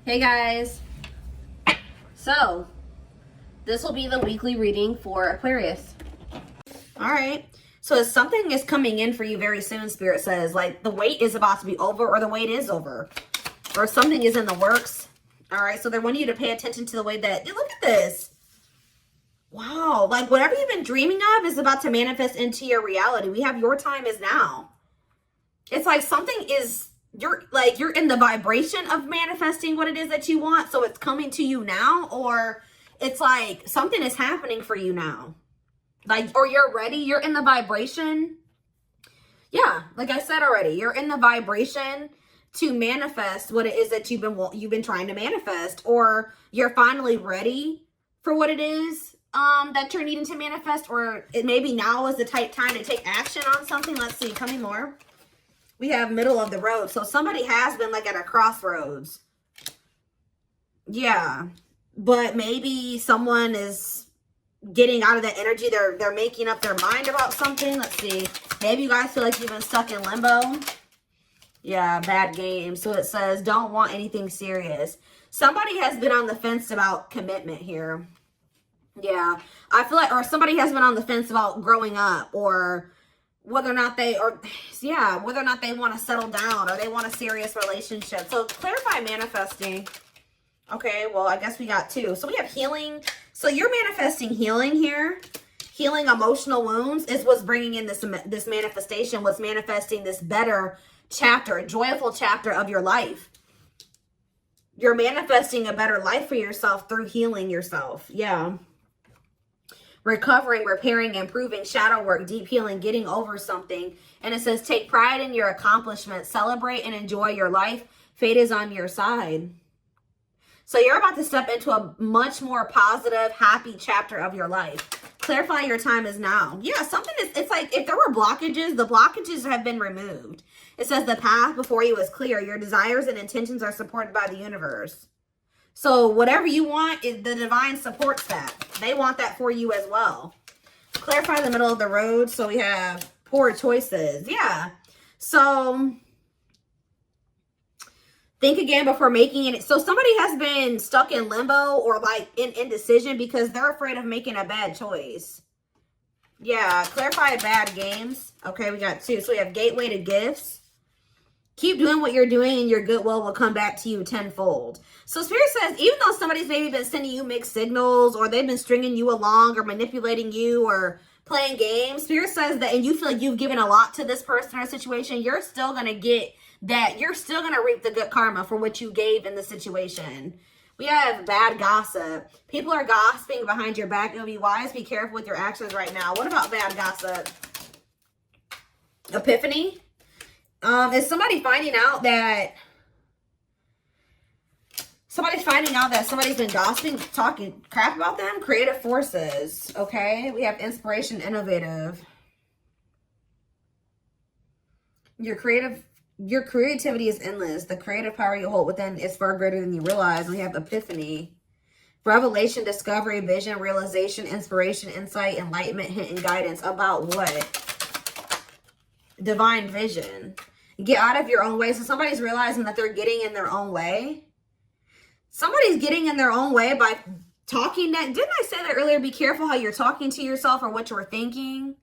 Hey guys, so this will be the weekly reading for Aquarius. All right, so something is coming in for you very soon, Spirit says. Like the wait is about to be over, or the wait is over, or something is in the works. All right, so they want you to pay attention to the way that, look at this. Wow, like whatever you've been dreaming of is about to manifest into your reality. We have your time is now. It's like something is, you're in the vibration of manifesting what it is that you want. So it's coming to you now, or it's like something is happening for you now. Like, or you're ready. You're in the vibration. Yeah. Like I said already, you're in the vibration to manifest what it is that you've been trying to manifest, or you're finally ready for what it is that you're needing to manifest, or it maybe now is the time to take action on something. Let's see. Tell me more. We have middle of the road. So somebody has been like at a crossroads. Yeah. But maybe someone is getting out of that energy. They're making up their mind about something. Let's see. Maybe you guys feel like you've been stuck in limbo. Yeah, bad game. So it says, don't want anything serious. Somebody has been on the fence about commitment here. Yeah. I feel like, or somebody has been on the fence about growing up, or whether or not they want to settle down, or they want a serious relationship. So clarify manifesting. Okay, well, I guess we got two. So we have healing. So you're manifesting healing here. Healing emotional wounds is what's bringing in this manifestation, what's manifesting this better chapter, a joyful chapter of your life. You're manifesting a better life for yourself through healing yourself. Yeah. Recovering, repairing, improving, shadow work, deep healing, getting over something. And it says, take pride in your accomplishments, celebrate and enjoy your life. Fate is on your side. So you're about to step into a much more positive, happy chapter of your life. Clarify your time is now. Yeah, something is, it's like if there were blockages, the blockages have been removed. It says the path before you is clear. Your desires and intentions are supported by the universe. So whatever you want, the divine supports that. They want that for you as well. Clarify the middle of the road. So we have poor choices. Yeah. So think again before making it. So somebody has been stuck in limbo, or like in indecision because they're afraid of making a bad choice. Yeah. Clarify bad games. Okay, we got two. So we have gateway to gifts. Keep doing what you're doing and your goodwill will come back to you tenfold. So Spirit says, even though somebody's maybe been sending you mixed signals, or they've been stringing you along, or manipulating you, or playing games, Spirit says that, and you feel like you've given a lot to this person or situation, you're still going to get that. You're still going to reap the good karma for what you gave in the situation. We have bad gossip. People are gossiping behind your back. It'll be wise. Be careful with your actions right now. What about bad gossip? Epiphany. Is somebody finding out that somebody's been gossiping, talking crap about them? Creative forces. Okay, we have inspiration, innovative. Your creativity is endless. The creative power you hold within is far greater than you realize. We have epiphany, revelation, discovery, vision, realization, inspiration, insight, enlightenment, hint, and guidance. About what? Divine vision. Get out of your own way. So somebody's realizing that they're getting in their own way. Somebody's getting in their own way by talking that. Didn't I say that earlier? Be careful how you're talking to yourself or what you're thinking.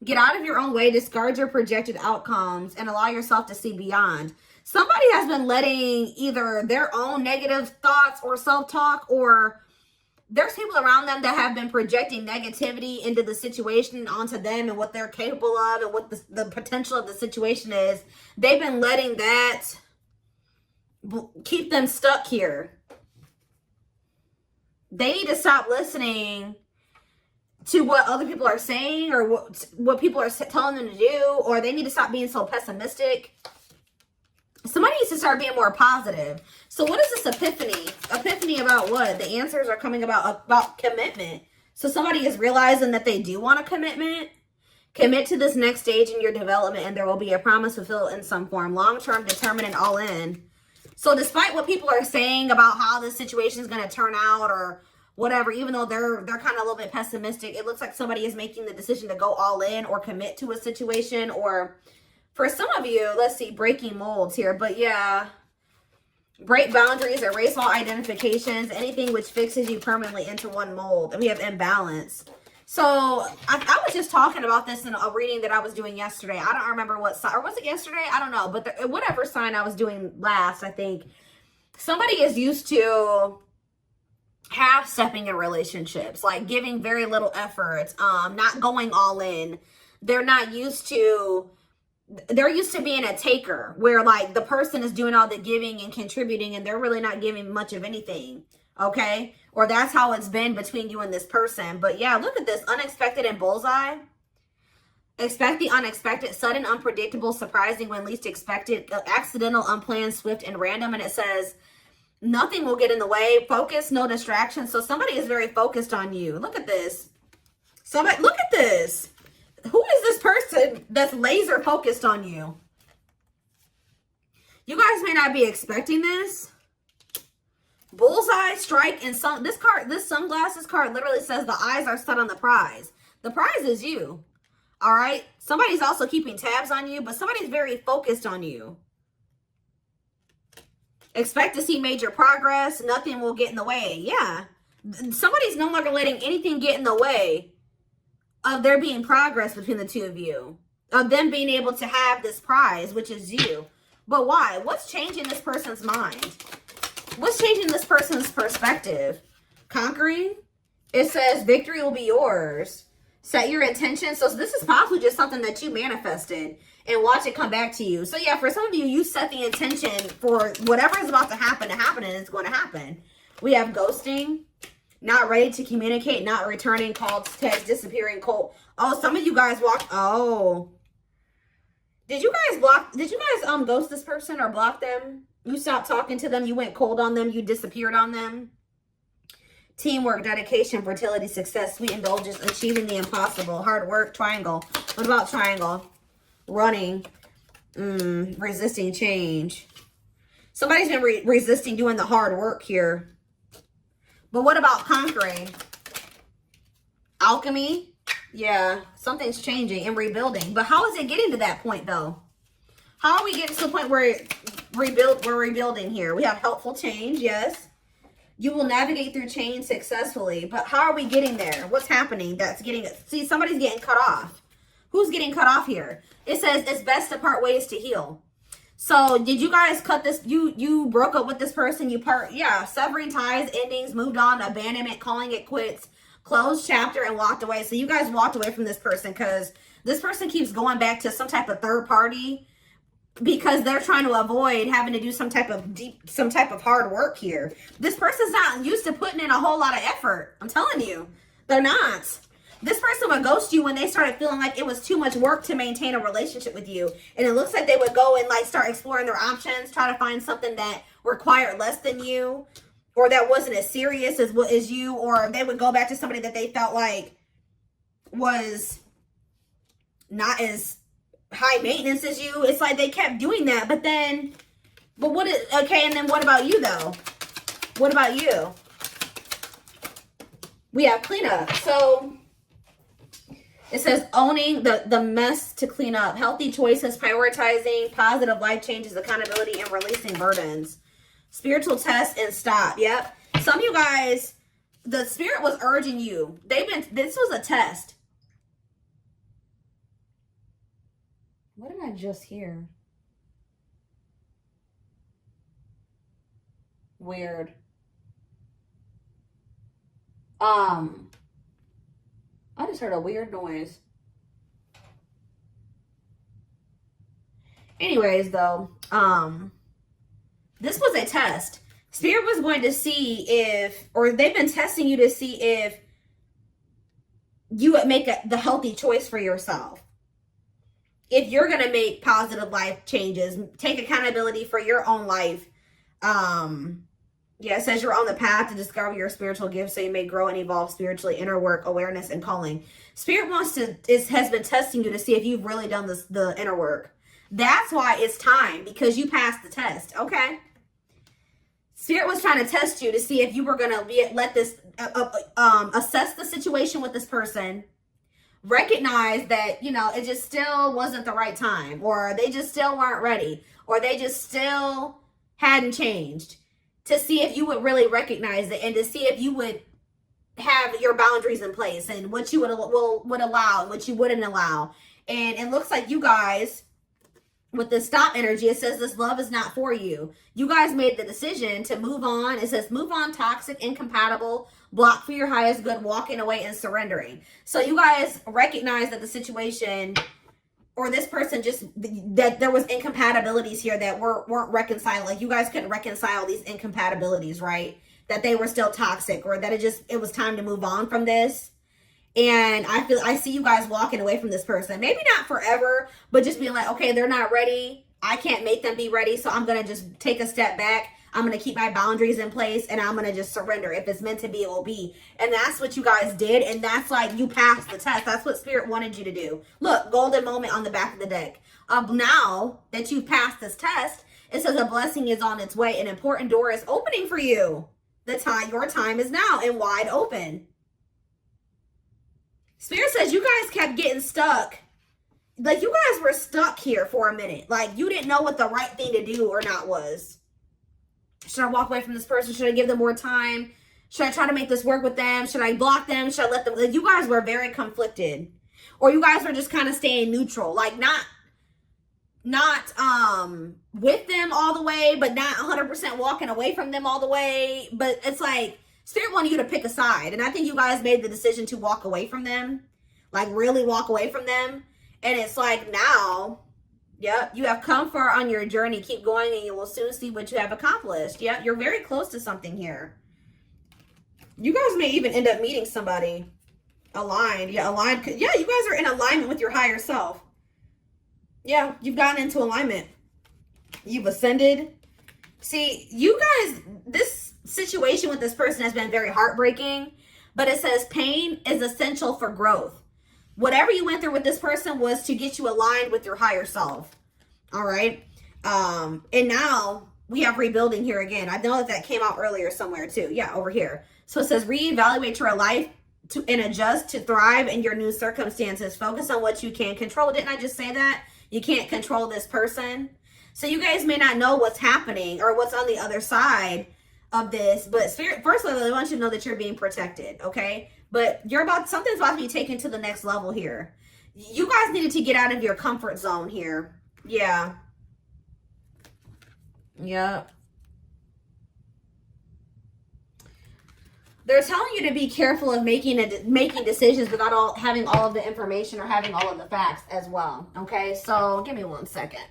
Get out of your own way. Discard your projected outcomes and allow yourself to see beyond. Somebody has been letting either their own negative thoughts or self-talk, or there's people around them that have been projecting negativity into the situation, onto them and what they're capable of and what the potential of the situation is. They've been letting that keep them stuck here. They need to stop listening to what other people are saying, or what people are telling them to do, or they need to stop being so pessimistic. Somebody needs to start being more positive. So what is this epiphany? Epiphany about what? The answers are coming about commitment. So somebody is realizing that they do want a commitment. Commit to this next stage in your development, and there will be a promise fulfilled in some form. Long-term, determined, and all in. So despite what people are saying about how this situation is going to turn out, or whatever, even though they're kind of a little bit pessimistic, it looks like somebody is making the decision to go all in or commit to a situation. Or for some of you, let's see, breaking molds here. But yeah, Break boundaries, erase all identifications, anything which fixes you permanently into one mold. And we have imbalance. So I was just talking about this in a reading that I was doing yesterday. I don't remember what sign, or was it yesterday? I don't know. But whatever sign I was doing last, I think somebody is used to half-stepping in relationships, like giving very little effort, not going all in. They're not used to... They're used to being a taker, where like the person is doing all the giving and contributing and they're really not giving much of anything. Okay. Or that's how it's been between you and this person. But yeah, look at this. Unexpected and bullseye. Expect the unexpected, sudden, unpredictable, surprising when least expected, accidental, unplanned, swift, and random. And it says nothing will get in the way. Focus, no distractions. So somebody is very focused on you. Look at this. Somebody, look at this. Who is this person that's laser focused on you? You guys may not be expecting this. Bullseye, strike, and this sunglasses card literally says the eyes are set on the prize. The prize is you. All right? Somebody's also keeping tabs on you, but somebody's very focused on you. Expect to see major progress. Nothing will get in the way. Yeah. Somebody's no longer letting anything get in the way of there being progress between the two of you, of them being able to have this prize, which is you. But why? What's changing this person's mind? What's changing this person's perspective? Conquering? It says victory will be yours. Set your intention. So this is possibly just something that you manifested and watch it come back to you. So yeah, for some of you, you set the intention for whatever is about to happen, and it's going to happen. We have ghosting. Not ready to communicate, not returning calls, text, disappearing, cold. Oh, some of you guys walked. Oh. Did you guys ghost this person or block them? You stopped talking to them, you went cold on them, you disappeared on them. Teamwork, dedication, fertility, success, sweet indulgence, achieving the impossible, hard work, triangle. What about triangle? Running, resisting change. Somebody's been resisting doing the hard work here. But what about conquering? Alchemy? Yeah, something's changing and rebuilding. But how is it getting to that point, though? How are we getting to the point where we're rebuilding here? We have helpful change, yes. You will navigate through change successfully. But how are we getting there? What's happening that's getting it? See, somebody's getting cut off. Who's getting cut off here? It says it's best to part ways to heal. So did you guys cut this? You broke up with this person. Yeah, severing ties, endings, moved on, abandonment, calling it quits, closed chapter, and walked away. So you guys walked away from this person because this person keeps going back to some type of third party because they're trying to avoid having to do some type of hard work here. This person's not used to putting in a whole lot of effort. I'm telling you, they're not. This person would ghost you when they started feeling like it was too much work to maintain a relationship with you. And it looks like they would go and like start exploring their options, try to find something that required less than you, or that wasn't as serious as you, or they would go back to somebody that they felt like was not as high maintenance as you. It's like they kept doing that, and then what about you though? What about you? We have cleanup. So it says owning the mess to clean up, healthy choices, prioritizing, positive life changes, accountability, and releasing burdens. Spiritual test and stop. Yep. Some of you guys, the spirit was urging you. This was a test. What did I just hear? Weird. I just heard a weird noise. Anyways, though, this was a test. Spirit was going to see they've been testing you to see if you would make the healthy choice for yourself. If you're going to make positive life changes, take accountability for your own life. Yeah, it says you're on the path to discover your spiritual gifts so you may grow and evolve spiritually, inner work, awareness, and calling. Spirit has been testing you to see if you've really done the inner work. That's why it's time, because you passed the test, okay? Spirit was trying to test you to see if you were going to assess the situation with this person, recognize that, it just still wasn't the right time, or they just still weren't ready, or they just still hadn't changed, to see if you would really recognize it, and to see if you would have your boundaries in place, and what you would allow and what you wouldn't allow. And it looks like you guys, with the stop energy, it says this love is not for you. You guys made the decision to move on. It says move on, toxic, incompatible, block for your highest good, walking away and surrendering. So you guys recognize that the situation, or this person, just that there was incompatibilities here that weren't reconciled. Like you guys couldn't reconcile these incompatibilities, right? That they were still toxic, or that it was time to move on from this. And I see you guys walking away from this person. Maybe not forever, but just being like, okay, they're not ready. I can't make them be ready. So I'm going to just take a step back. I'm going to keep my boundaries in place, and I'm going to just surrender. If it's meant to be, it will be. And that's what you guys did. And that's like, you passed the test. That's what Spirit wanted you to do. Look, golden moment on the back of the deck. Now that you've passed this test, it says a blessing is on its way. An important door is opening for you. Your time is now and wide open. Spirit says you guys kept getting stuck. Like you guys were stuck here for a minute. Like you didn't know what the right thing to do or not was. Should I walk away from this person? Should I give them more time? Should I try to make this work with them? Should I block them? Should I let them? Like, you guys were very conflicted. Or you guys were just kind of staying neutral. Like not with them all the way, but not 100% walking away from them all the way. But it's like Spirit wanted you to pick a side. And I think you guys made the decision to walk away from them. Like really walk away from them. And it's like now, yep, you have come far on your journey. Keep going and you will soon see what you have accomplished. Yep, you're very close to something here. You guys may even end up meeting somebody aligned. Yeah, aligned. Yeah, you guys are in alignment with your higher self. Yeah, you've gotten into alignment. You've ascended. See, you guys, this situation with this person has been very heartbreaking, but it says pain is essential for growth. Whatever you went through with this person was to get you aligned with your higher self. All right. And now we have rebuilding here again. I know that came out earlier somewhere too. Yeah, over here. So it says reevaluate your life and adjust to thrive in your new circumstances. Focus on what you can control. Didn't I just say that? You can't control this person. So you guys may not know what's happening or what's on the other side of this, but Spirit, first of all, I want you to know that you're being protected, okay? But something's about to be taken to the next level here. You guys needed to get out of your comfort zone here. Yeah. Yep. They're telling you to be careful of making decisions without having all of the information or having all of the facts as well. Okay, so give me 1 second.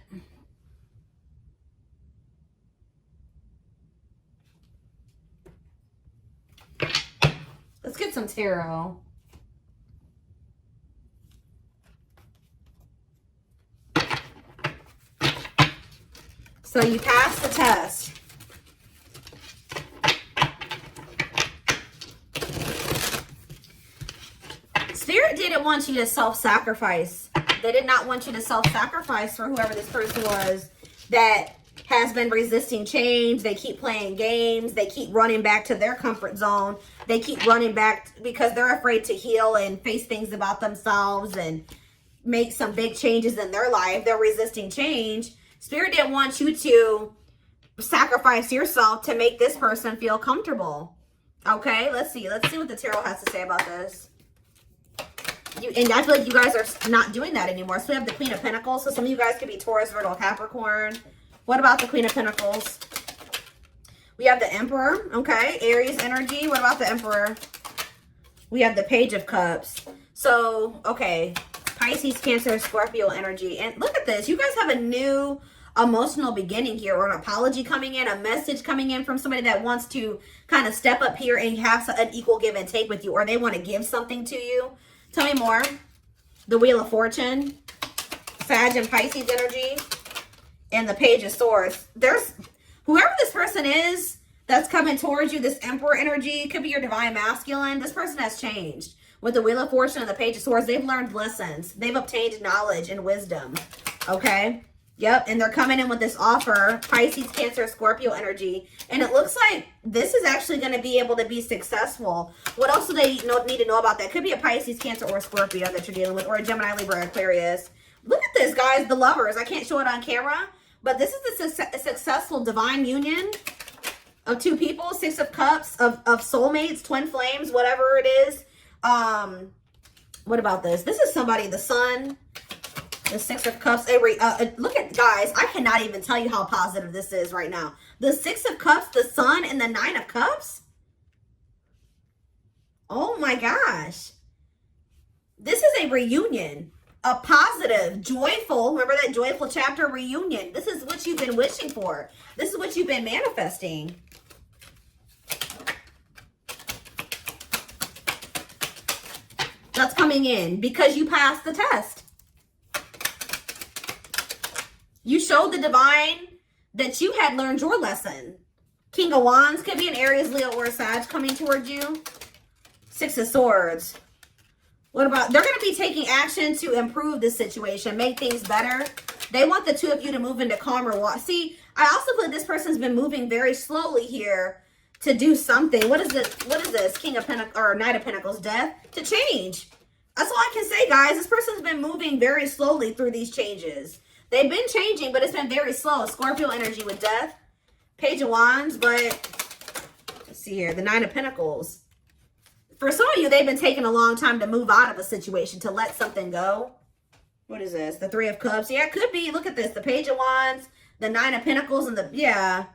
Let's get some tarot. So you passed the test. Spirit didn't want you to self-sacrifice. They did not want you to self-sacrifice for whoever this person was that has been resisting change. They keep playing games. They keep running back to their comfort zone. They keep running back because they're afraid to heal and face things about themselves and make some big changes in their life. They're resisting change. Spirit didn't want you to sacrifice yourself to make this person feel comfortable. Okay, let's see. Let's see what the tarot has to say about this. And I feel like you guys are not doing that anymore. So we have the Queen of Pentacles. So some of you guys could be Taurus, Virgo, Capricorn. What about the Queen of Pentacles? We have the Emperor. Okay, Aries energy. What about the Emperor? We have the Page of Cups. So, okay, Pisces, Cancer, Scorpio energy. And look at this. You guys have a new emotional beginning here, or an apology coming in, a message coming in from somebody that wants to kind of step up here and have an equal give and take with you, or they want to give something to you. Tell me more. The Wheel of Fortune, Sag and Pisces energy, and the Page of Swords. There's whoever this person is that's coming towards you, this Emperor energy, could be your divine masculine. This person has changed. With the Wheel of Fortune and the Page of Swords, they've learned lessons. They've obtained knowledge and wisdom. Okay? Yep, and they're coming in with this offer, Pisces, Cancer, Scorpio energy. And it looks like this is actually going to be able to be successful. What else do they need to know about that? Could be a Pisces, Cancer, or Scorpio that you're dealing with, or a Gemini, Libra, Aquarius. Look at this, guys, the Lovers. I can't show it on camera, But this is a successful divine union of two people, 6 of Cups, of soulmates, twin flames, whatever it is. What about this? This is somebody, the Sun, the 6 of Cups. Look at, guys, I cannot even tell you how positive this is right now. The 6 of Cups, the Sun, and the 9 of Cups. Oh my gosh. This is a reunion. A positive, joyful, remember that joyful chapter, reunion. This is what you've been wishing for. This is what you've been manifesting. That's coming in because you passed the test. You showed the divine that you had learned your lesson. King of Wands could be an Aries, Leo, or a Sag coming towards you. 6 of Swords. What about, they're going to be taking action to improve this situation, make things better. They want the two of you to move into calmer water. See, I also feel like this person's been moving very slowly here to do something. What is this? What is this? King of Pentacles, or Knight of Pentacles, death, to change. That's all I can say, guys. This person's been moving very slowly through these changes. They've been changing, but it's been very slow. Scorpio energy with death. Page of Wands, but let's see here. The 9 of Pentacles. For some of you, they've been taking a long time to move out of a situation, to let something go. What is this? The 3 of Cups. Yeah, it could be. Look at this. The Page of Wands, the 9 of Pentacles, and the 9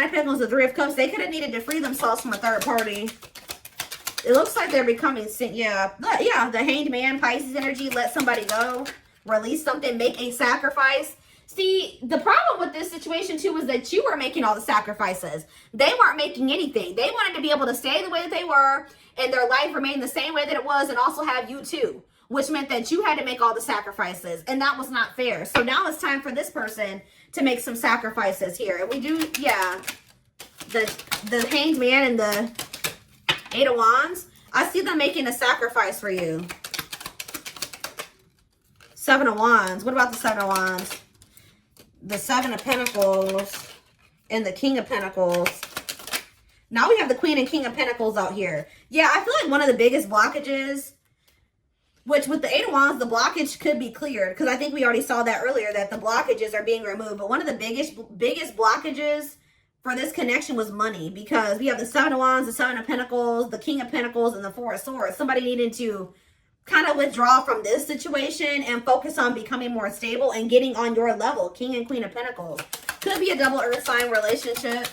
of Pentacles, the 3 of Cups. They could have needed to free themselves from a third party. It looks like they're becoming, the Hanged Man, Pisces energy. Let somebody go. Release something. Make a sacrifice. See, the problem with this situation, too, is that you were making all the sacrifices. They weren't making anything. They wanted to be able to stay the way that they were and their life remain the same way that it was, and also have you, too, which meant that you had to make all the sacrifices, and that was not fair. So now it's time for this person to make some sacrifices here. And we do, the Hanged Man and the 8 of Wands. I see them making a sacrifice for you. 7 of Wands. What about the 7 of Wands? The 7 of Pentacles and the King of Pentacles. Now we have the Queen and King of Pentacles out here. Yeah, I feel like one of the biggest blockages, which with the 8 of Wands, the blockage could be cleared, because I think we already saw that earlier, that the blockages are being removed. But one of the biggest blockages for this connection was money, because we have the 7 of Wands, the 7 of Pentacles, the King of Pentacles, and the 4 of Swords. Somebody needed to kind of withdraw from this situation and focus on becoming more stable and getting on your level. King and Queen of Pentacles. Could be a double earth sign relationship.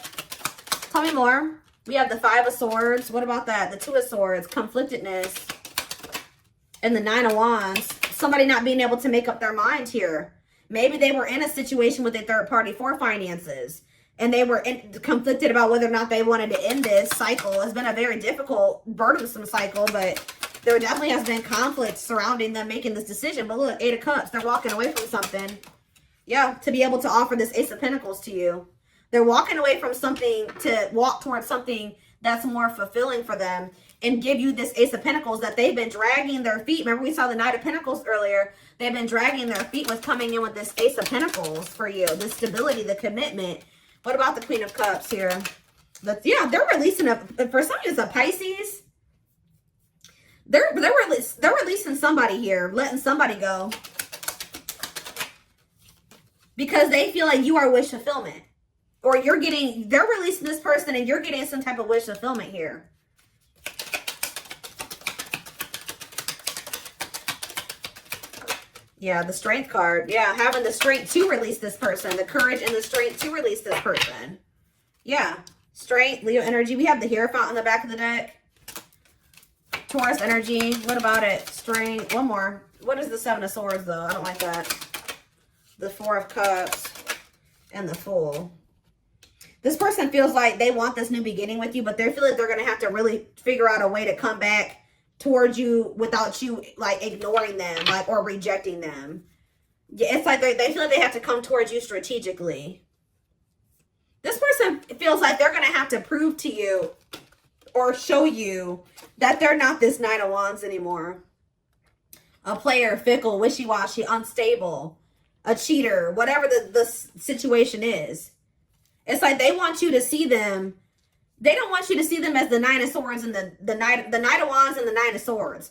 Tell me more. We have the 5 of Swords. What about that? The 2 of Swords. Conflictedness. And the 9 of Wands. Somebody not being able to make up their mind here. Maybe they were in a situation with a third party for finances, and they were conflicted about whether or not they wanted to end this cycle. It's been a very difficult, burdensome cycle, but there definitely has been conflict surrounding them making this decision. But look, 8 of Cups. They're walking away from something. Yeah, to be able to offer this Ace of Pentacles to you. They're walking away from something to walk towards something that's more fulfilling for them and give you this Ace of Pentacles that they've been dragging their feet. Remember, we saw the Knight of Pentacles earlier. They've been dragging their feet with coming in with this Ace of Pentacles for you. The stability, the commitment. What about the Queen of Cups here? They're releasing for some of you, it's a Pisces. They're releasing somebody here, letting somebody go, because they feel like you are wish fulfillment, or they're releasing this person and you're getting some type of wish fulfillment here. Yeah, the Strength card. Yeah, having the strength to release this person, the courage and the strength to release this person. Yeah, Strength, Leo energy. We have the Hierophant on the back of the deck. Taurus energy. What about it? Strength. One more. What is the 7 of Swords, though? I don't like that. The 4 of Cups and the Fool. This person feels like they want this new beginning with you, but they feel like they're going to have to really figure out a way to come back towards you without you, like, ignoring them, like, or rejecting them. Yeah, it's like they feel like they have to come towards you strategically. This person feels like they're going to have to prove to you or show you that they're not this 9 of Wands anymore. A player, fickle, wishy-washy, unstable, a cheater, whatever the situation is. It's like they want you to see them. They don't want you to see them as the 9 of Swords and the Knight of Wands and the 9 of Swords.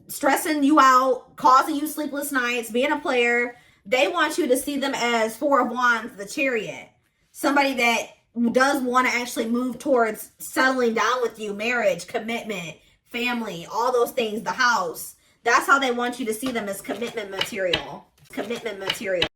Stressing you out, causing you sleepless nights, being a player. they want you to see them as Four of Wands, the Chariot. Somebody that does want to actually move towards settling down with you, marriage, commitment, family, all those things, the house. That's how they want you to see them, as commitment material. Commitment material.